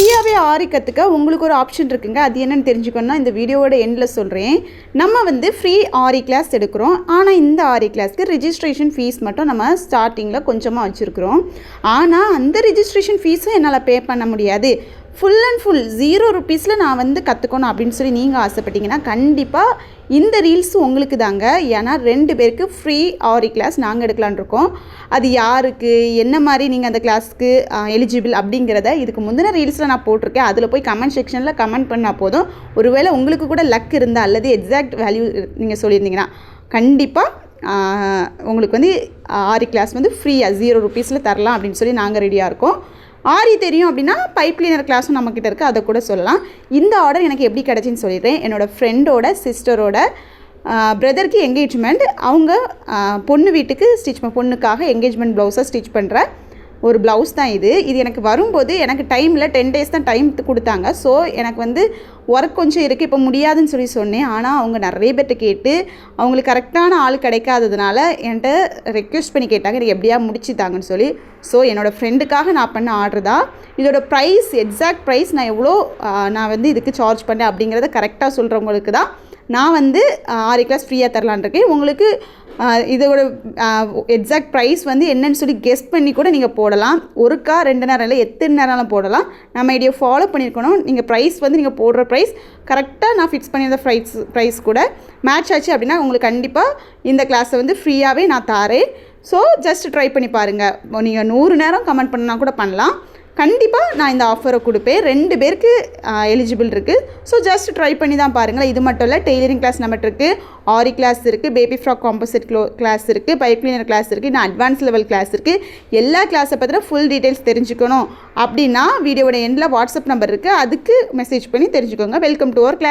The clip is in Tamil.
ஃப்ரீயாகவே ஆரி கற்றுக்க உங்களுக்கு ஒரு ஆப்ஷன் இருக்குங்க. அது என்னென்னு தெரிஞ்சுக்கணுன்னா இந்த வீடியோவோட எண்டில் சொல்கிறேன். நம்ம வந்து ஃப்ரீ ஆரி கிளாஸ் எடுக்கிறோம். ஆனால் இந்த ஆரி கிளாஸ்க்கு ரிஜிஸ்ட்ரேஷன் ஃபீஸ் மட்டும் நம்ம ஸ்டார்டிங்கில் கொஞ்சமாக வச்சுருக்குறோம். ஆனால் அந்த ரிஜிஸ்ட்ரேஷன் ஃபீஸும் என்னால் பே பண்ண முடியாது. ஃபுல் அண்ட் ஃபுல் 0 ரூபீஸில் நான் வந்து கற்றுக்கணும் அப்படின்னு சொல்லி நீங்கள் ஆசைப்பட்டீங்கன்னா கண்டிப்பாக இந்த ரீல்ஸ் உங்களுக்கு தாங்க. ஏன்னா 2 பேருக்கு ஃப்ரீ ஆரி கிளாஸ் நாங்கள் எடுக்கலான் இருக்கோம். அது யாருக்கு என்ன மாதிரி நீங்கள் அந்த கிளாஸ்க்கு எலிஜிபிள் அப்படிங்கிறத இதுக்கு முந்தின ரீல்ஸில் நான் போட்டிருக்கேன். அதில் போய் கமெண்ட் செக்ஷனில் கமெண்ட் பண்ணால் போதும். ஒருவேளை உங்களுக்கு கூட லக் இருந்தால் அல்லது எக்ஸாக்ட் வேல்யூ நீங்கள் சொல்லியிருந்தீங்கன்னா கண்டிப்பாக உங்களுக்கு வந்து ஆரி கிளாஸ் வந்து ஃப்ரீயாக 0 ரூபீஸில் தரலாம் அப்படின்னு சொல்லி நாங்கள் ரெடியாக இருக்கோம். ஆரி தெரியும் அப்படின்னா பைப் கிளீனர் கிளாஸும் நம்மக்கிட்ட இருக்குது, அதை கூட சொல்லலாம். இந்த ஆர்டர் எனக்கு எப்படி கிடச்சின்னு சொல்லிடுறேன். என்னோடய ஃப்ரெண்டோட சிஸ்டரோட பிரதருக்கு என்கேஜ்மெண்ட். அவங்க பொண்ணு வீட்டுக்கு பொண்ணுக்காக என்கேஜ்மெண்ட் ப்ளவுஸை ஸ்டிச் பண்ணுற ஒரு ப்ளவுஸ் தான் இது. எனக்கு வரும்போது எனக்கு டைமில் 10 days தான் டைம் கொடுத்தாங்க. ஸோ எனக்கு வந்து ஒர்க் கொஞ்சம் இருக்குது, இப்போ முடியாதுன்னு சொல்லி சொன்னேன். ஆனால் அவங்க நிறைய பேர்கிட்ட கேட்டு அவங்களுக்கு கரெக்டான ஆள் கிடைக்காததுனால என்கிட்ட ரெக்வெஸ்ட் பண்ணி கேட்டாங்க எனக்கு எப்படியா முடிச்சுத்தாங்கன்னு சொல்லி. ஸோ என்னோடய ஃப்ரெண்டுக்காக நான் பண்ண ஆர்டர் தான். இதோட ப்ரைஸ் எக்ஸாக்ட் ப்ரைஸ் நான் எவ்வளோ நான் வந்து இதுக்கு சார்ஜ் பண்ணேன் அப்படிங்கிறத கரெக்டாக சொல்கிறவங்களுக்கு தான் நான் வந்து ஆரி கிளாஸ் ஃப்ரீயாக தரலான் இருக்கேன். உங்களுக்கு இதோட எக்ஸாக்ட் ப்ரைஸ் வந்து என்னன்னு சொல்லி கெஸ் பண்ணி கூட நீங்கள் போடலாம். 1 2 நேரம் இல்லை, எத்தனை நேரம்லாம் போடலாம். நம்ம ஐடியா ஃபாலோ பண்ணியிருக்கணும். நீங்கள் ப்ரைஸ் வந்து நீங்கள் போடுற ப்ரைஸ் கரெக்டாக நான் ஃபிக்ஸ் பண்ணியிருந்த ப்ரைஸ் கூட மேட்ச் ஆச்சு அப்படின்னா உங்களுக்கு கண்டிப்பாக இந்த கிளாஸை வந்து ஃப்ரீயாகவே நான் தாரேன். ஸோ ஜஸ்ட் ட்ரை பண்ணி பாருங்கள். நீங்கள் 100 நேரம் கமெண்ட் பண்ணால் கூட பண்ணலாம். கண்டிப்பாக நான் இந்த ஆஃபரை கொடுப்பேன். 2 பேருக்கு எலிஜிபிள் இருக்குது. ஸோ ஜஸ்ட் ட்ரை பண்ணி தான் பாருங்களேன். இது மட்டும் இல்லை, டெய்லரிங் கிளாஸ் நம்மகிட்ட இருக்குது, ஆரி கிளாஸ் இருக்குது, பேபி ஃப்ராக் காம்போசிட் கிளாஸ் இருக்குது, பைப் கிளீனர் கிளாஸ் இருக்குது, இன்னும் அட்வான்ஸ் லெவல் கிளாஸ் இருக்குது. எல்லா கிளாஸை பற்றின ஃபுல் டீட்டெயில்ஸ் தெரிஞ்சுக்கணும் அப்படின்னா வீடியோட எண்டில் வாட்ஸ்அப் நம்பர் இருக்குது, அதுக்கு மெசேஜ் பண்ணி தெரிஞ்சுக்கோங்க. Welcome to our class.